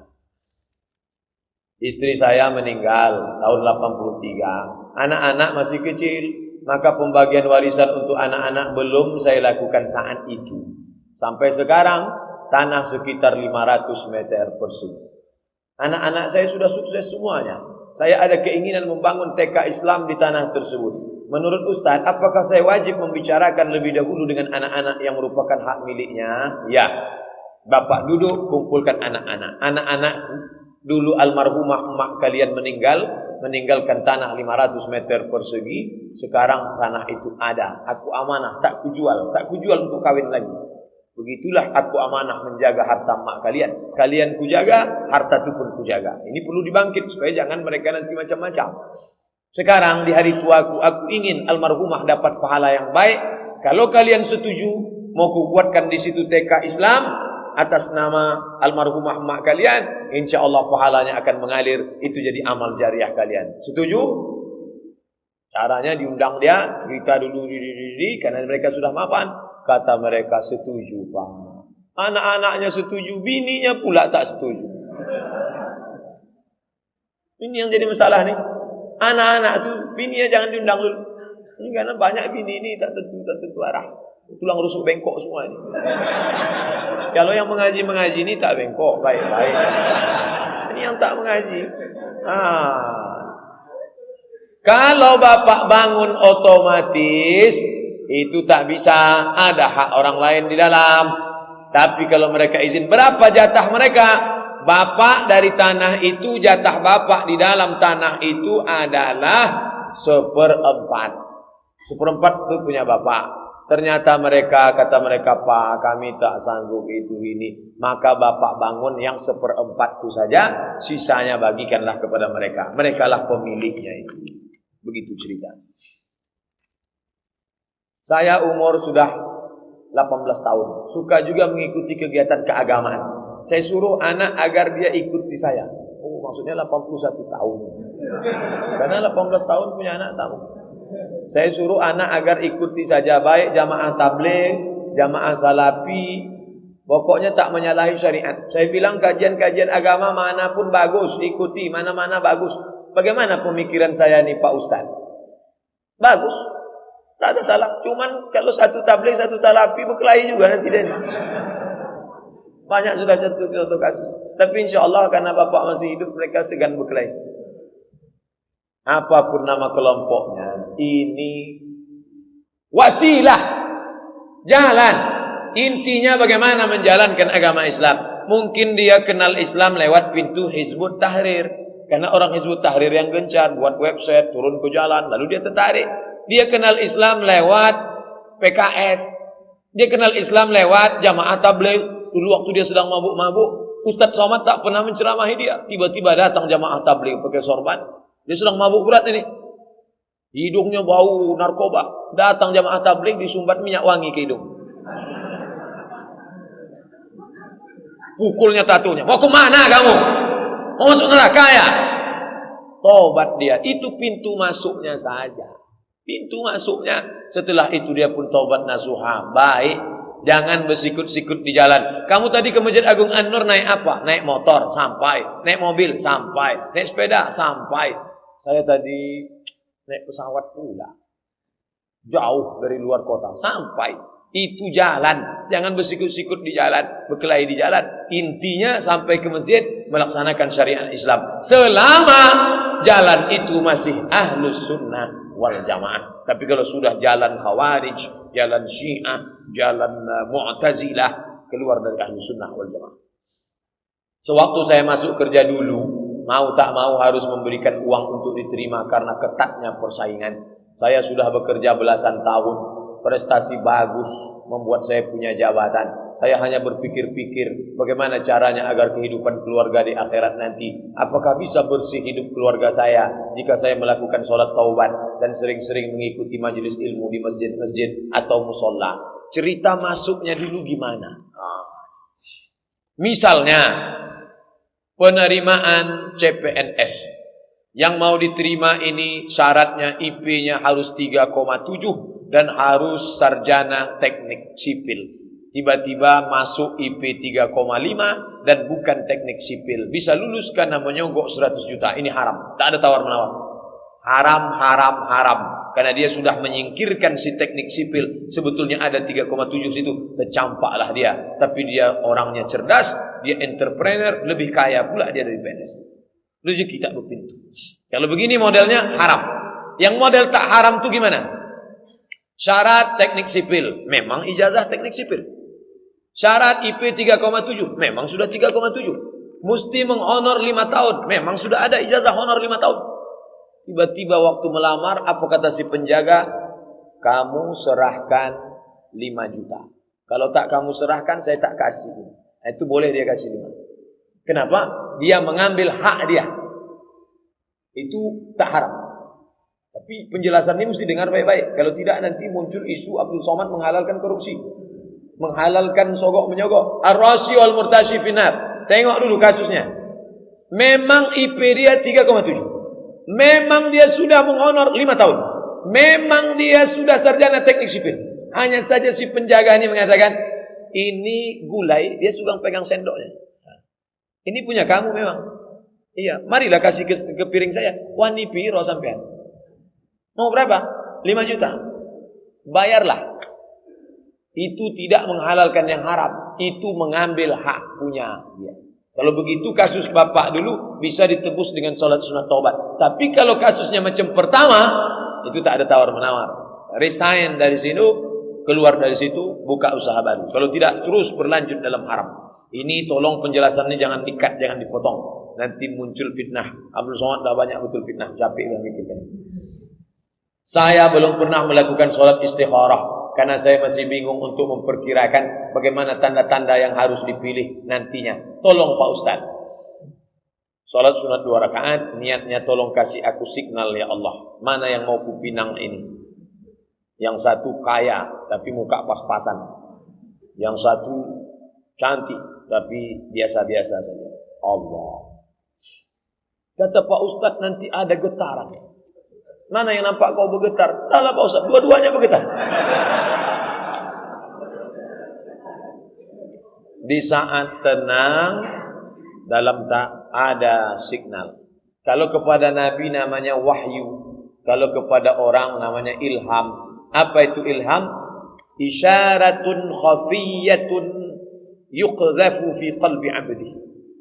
Istri saya meninggal tahun 83. Anak-anak masih kecil, maka pembagian warisan untuk anak-anak belum saya lakukan saat itu. Sampai sekarang tanah sekitar 500 meter persegi. Anak-anak saya sudah sukses semuanya. Saya ada keinginan membangun TK Islam di tanah tersebut. Menurut Ustaz, apakah saya wajib membicarakan lebih dahulu dengan anak-anak yang merupakan hak miliknya? Ya. Bapak duduk, kumpulkan anak-anak. Anak-anak dulu almarhumah emak kalian meninggalkan tanah 500 meter persegi. Sekarang tanah itu ada. Aku amanah, tak kujual untuk kawin lagi. Begitulah aku amanah menjaga harta emak kalian. Kalian kujaga, harta itu pun kujaga. Ini perlu dibangkit supaya jangan mereka nanti macam-macam. Sekarang di hari tuaku, aku ingin almarhumah dapat pahala yang baik. Kalau kalian setuju, mau kubuatkan di situ TK Islam atas nama almarhumah emak kalian, insya Allah pahalanya akan mengalir. Itu jadi amal jariah kalian. Setuju? Caranya diundang dia, cerita dulu karena mereka sudah mapan. Kata mereka setuju, Pak. Anak-anaknya setuju, bininya pula tak setuju. Ini yang jadi masalah nih. Anak-anak tuh bininya jangan diundang dulu. Ini karena banyak bini ini tak tentu arah. Tulang rusuk bengkok semua ini. Kalau yang mengaji ini tak bengkok, baik-baik. Ini yang tak mengaji. Kalau bapak bangun otomatis itu tak bisa, ada hak orang lain di dalam. Tapi kalau mereka izin, berapa jatah mereka? Bapak dari tanah itu, jatah bapak di dalam tanah itu adalah 1/4. 1/4 itu punya bapak. Ternyata mereka, kata mereka, Pak, kami tak sanggup itu ini. Maka bapak bangun yang 1/4 itu saja, sisanya bagikanlah kepada mereka. Merekalah pemiliknya itu. Begitu cerita. Saya umur sudah 18 tahun. Suka juga mengikuti kegiatan keagamaan. Saya suruh anak agar dia ikut di saya. Oh, maksudnya 81 tahun. Karena 18 tahun punya anak tahu. Saya suruh anak agar ikuti saja. Baik jamaah tabligh, jamaah salafi. Pokoknya tak menyalahi syariat. Saya bilang kajian-kajian agama manapun bagus. Ikuti, mana-mana bagus. Bagaimana pemikiran saya nih Pak Ustaz? Bagus. Tak ada salah. Cuman kalau satu tabligh, satu talafi berkelahi juga nanti dia. Banyak sudah satu kasus. Tapi insya Allah karena bapak masih hidup, mereka segan berkelahi. Apapun nama kelompoknya, ini wasilah, jalan. Intinya bagaimana menjalankan agama Islam. Mungkin dia kenal Islam lewat pintu Hizbut Tahrir. Karena orang Hizbut Tahrir yang gencar, buat website, turun ke jalan, lalu dia tertarik. Dia kenal Islam lewat PKS. Dia kenal Islam lewat jamaah tabligh. Dulu waktu dia sedang mabuk-mabuk, Ustaz Somad tak pernah menceramahi dia. Tiba-tiba datang jamaah tabligh pakai sorban. Dia sedang mabuk berat ini. Hidungnya bau narkoba. Datang jamaah tabligh disumbat minyak wangi ke hidung. Pukulnya tatunya. Mau kemana kamu? Mau masuk neraka ya? Tobat dia. Itu pintu masuknya saja. Pintu masuknya. Setelah itu dia pun taubat nasuha. Baik. Jangan bersikut-sikut di jalan. Kamu tadi ke Masjid Agung An-Nur naik apa? Naik motor. Sampai. Naik mobil. Sampai. Naik sepeda. Sampai. Saya tadi naik pesawat pula. Jauh dari luar kota. Sampai. Itu jalan. Jangan bersikut-sikut di jalan. Berkelahi di jalan. Intinya sampai ke masjid. Melaksanakan syariat Islam. Selama jalan itu masih ahlus sunnah wal jamaah. Tapi kalau sudah jalan khawarij, jalan syiah, jalan mu'tazilah, keluar dari ahlus sunnah wal jamaah. Sewaktu saya masuk kerja dulu, mau tak mau harus memberikan uang untuk diterima karena ketatnya persaingan. Saya sudah bekerja belasan tahun, prestasi bagus, membuat saya punya jabatan. Saya hanya berpikir-pikir bagaimana caranya agar kehidupan keluarga di akhirat nanti. Apakah bisa bersih hidup keluarga saya jika saya melakukan sholat taubat dan sering-sering mengikuti majelis ilmu di masjid-masjid atau musola. Cerita masuknya dulu gimana? Misalnya penerimaan CPNS. Yang mau diterima ini syaratnya IP-nya harus 3,7 dan harus sarjana teknik sipil. Tiba-tiba masuk IP 3,5 dan bukan teknik sipil. Bisa lulus karena menyogok 100 juta. Ini haram. Tak ada tawar-menawar. Haram, haram, haram. Karena dia sudah menyingkirkan si teknik sipil. Sebetulnya ada 3,7 situ. Tercampaklah dia. Tapi dia orangnya cerdas. Dia entrepreneur. Lebih kaya pula dia dari PNS. Rezeki tak berpintu. Kalau begini modelnya haram. Yang model tak haram itu gimana? Syarat teknik sipil. Memang ijazah teknik sipil. Syarat IP 3,7. Memang sudah 3,7. Mesti menghonor 5 tahun. Memang sudah ada ijazah honor 5 tahun. Tiba-tiba waktu melamar, apa kata si penjaga? Kamu serahkan 5 juta. Kalau tak kamu serahkan, saya tak kasih. Itu boleh dia kasih 5. Kenapa? Dia mengambil hak dia. Itu tak haram. Tapi penjelasan ini mesti dengar baik-baik. Kalau tidak nanti muncul isu Abdul Somad menghalalkan korupsi. Menghalalkan sogok menyogok. Ar-Rashi wal Murtashi finar. Tengok dulu kasusnya. Memang IP dia 3,7. Memang dia sudah menghonor 5 tahun. Memang dia sudah sarjana teknik sipil. Hanya saja si penjaga ini mengatakan, ini gulai, dia suka pegang sendoknya. Ini punya kamu memang. Iya, marilah kasih ke piring saya. Wani piro sampean. Mau berapa? 5 juta. Bayarlah. Itu tidak menghalalkan yang haram. Itu mengambil hak punya dia. Kalau begitu kasus bapak dulu bisa ditebus dengan salat sunat taubat. Tapi kalau kasusnya macam pertama, itu tak ada tawar-menawar. Resign dari situ, keluar dari situ, buka usaha baru. Kalau tidak terus berlanjut dalam haram. Ini tolong penjelasannya jangan dikat, jangan dipotong. Nanti muncul fitnah. Abdul Somad dah banyak betul fitnah. Capek dah mikirkan. Saya belum pernah melakukan solat istikharah. Karena saya masih bingung untuk memperkirakan bagaimana tanda-tanda yang harus dipilih nantinya. Tolong Pak Ustaz. Solat sunat 2 rakaat. Niatnya tolong kasih aku signal ya Allah. Mana yang mau kupinang ini? Yang satu kaya tapi muka pas-pasan. Yang satu cantik tapi biasa-biasa saja. Allah. Kata Pak Ustaz nanti ada getaran. Mana yang nampak kau bergetar? Dahlah Pak Ustaz, dua-duanya bergetar. Di saat tenang dalam tak ada signal. Kalau kepada Nabi namanya wahyu. Kalau kepada orang namanya ilham. Apa itu ilham? Isyaratun khafiyatun yuqzafu fi qalbi abdi.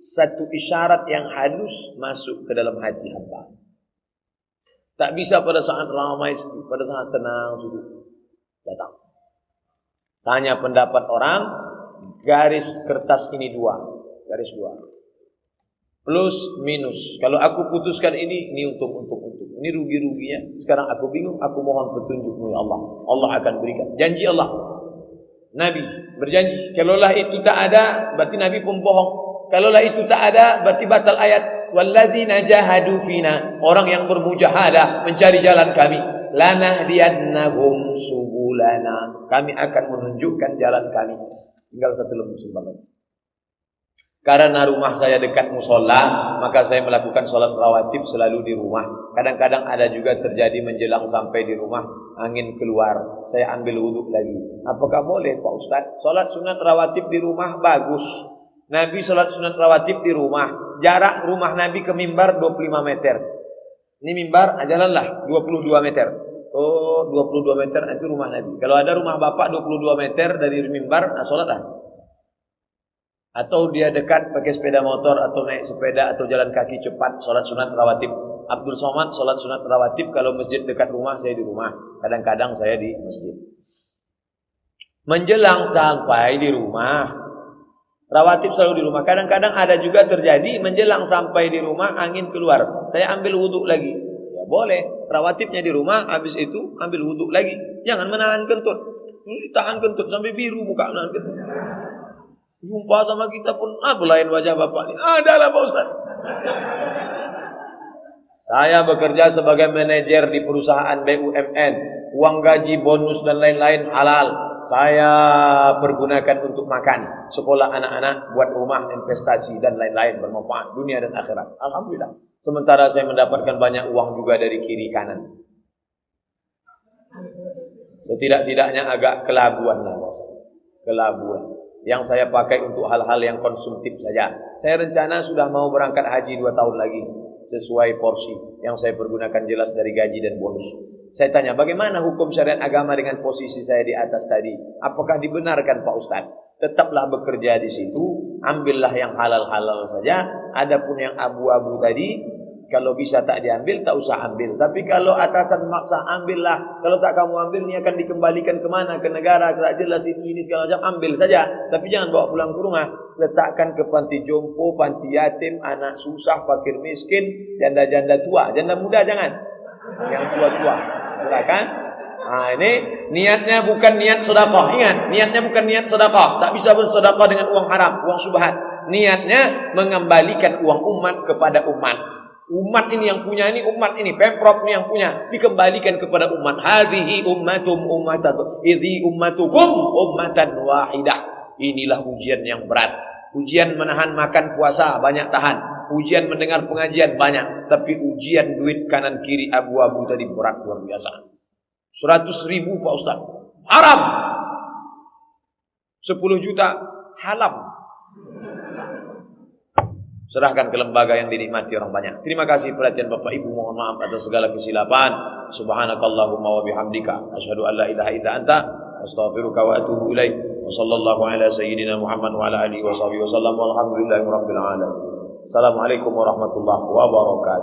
Satu isyarat yang halus masuk ke dalam hati hamba. Tak bisa pada saat ramai, pada saat tenang sudah datang. Tanya pendapat orang, garis kertas ini 2, garis 2. Plus minus. Kalau aku putuskan ini untung. Ini rugi-ruginya. Sekarang aku bingung, aku mohon petunjukmu ya Allah. Allah akan berikan. Janji Allah. Nabi berjanji. Kalaulah itu tak ada, berarti Nabi pembohong. Kalaulah itu tak ada, berarti batal ayat. Walladzina jahadu fina. Orang yang bermujahadah mencari jalan kami. Lanahdiyannahum subulana. Kami akan menunjukkan jalan kami. Tinggal 1 lembar sembah lagi. Karena rumah saya dekat musola, maka saya melakukan sholat rawatib selalu di rumah. Kadang-kadang ada juga terjadi menjelang sampai di rumah, angin keluar. Saya ambil wudhu lagi. Apakah boleh Pak Ustaz? Sholat sunat rawatib di rumah bagus. Nabi sholat sunat rawatib di rumah. Jarak rumah Nabi ke mimbar 25 meter. Ini mimbar, jalanlah 22 meter. Oh, 22 meter itu rumah Nabi. Kalau ada rumah bapak 22 meter dari mimbar, sholat lah. Atau dia dekat pakai sepeda motor atau naik sepeda atau jalan kaki cepat, sholat sunat rawatib. Abdul Somad sholat sunat rawatib kalau masjid dekat rumah, saya di rumah. Kadang-kadang saya di masjid. Menjelang sampai di rumah, rawatib selalu di rumah. Kadang-kadang ada juga terjadi menjelang sampai di rumah angin keluar. Saya ambil wudhu lagi. Ya boleh, rawatibnya di rumah, habis itu ambil wudhu lagi. Jangan menahan kentut. Tahan kentut sampai biru muka menahan kentut. Jumpa sama kita pun, belain wajah bapak ini. Adalah Pak Ustaz. Saya bekerja sebagai manajer di perusahaan BUMN. Uang gaji, bonus dan lain-lain halal. Saya pergunakan untuk makan, sekolah anak-anak, buat rumah, investasi dan lain-lain bermanfaat dunia dan akhirat. Alhamdulillah. Sementara saya mendapatkan banyak uang juga dari kiri kanan. Setidak-tidaknya agak kelabuan lah. Kelabuan. Yang saya pakai untuk hal-hal yang konsumtif saja. Saya rencana sudah mau berangkat haji 2 tahun lagi. Sesuai porsi yang saya pergunakan jelas dari gaji dan bonus. Saya tanya, bagaimana hukum syariat agama dengan posisi saya di atas tadi? Apakah dibenarkan Pak Ustaz? Tetaplah bekerja di situ, ambillah yang halal-halal saja. Adapun yang abu-abu tadi, kalau bisa tak diambil, tak usah ambil. Tapi kalau atasan maksa, ambillah. Kalau tak kamu ambil, ini akan dikembalikan kemana? Ke negara, tak jelas itu, ini segala macam. Ambil saja. Tapi jangan bawa pulang ke rumah. Letakkan ke panti jompo, panti yatim, anak susah, fakir miskin, janda-janda tua. Janda muda jangan. Yang tua-tua. Silakan. Nah ini niatnya bukan niat sedekah. Ingat, niatnya bukan niat sedekah. Tak bisa bersedekah dengan uang haram, uang subhat. Niatnya mengembalikan uang umat kepada umat. Umat ini yang punya, ini umat ini, Pemprov ini yang punya, dikembalikan kepada umat. Hadhihi ummatum ummatatu, idhi ummatukum ummatan wahidah. Inilah ujian yang berat. Ujian menahan makan puasa banyak tahan. Ujian mendengar pengajian banyak. Tapi ujian duit kanan kiri abu-abu tadi berat luar biasa. 100.000 Pak Ustaz. Haram. 10 juta haram. Serahkan ke lembaga yang dinikmati orang banyak. Terima kasih perhatian Bapak Ibu. Mohon maaf atas segala kesilapan. Subhanakallahumma wa bihamdika asyhadu an la ilaha illa anta astaghfiruka wa atubu ilaik. Wa sallallahu ala sayyidina Muhammad wa ala alihi wa sahbihi wasallam. Walhamdulillahirabbil alamin. Assalamualaikum warahmatullahi wabarakatuh.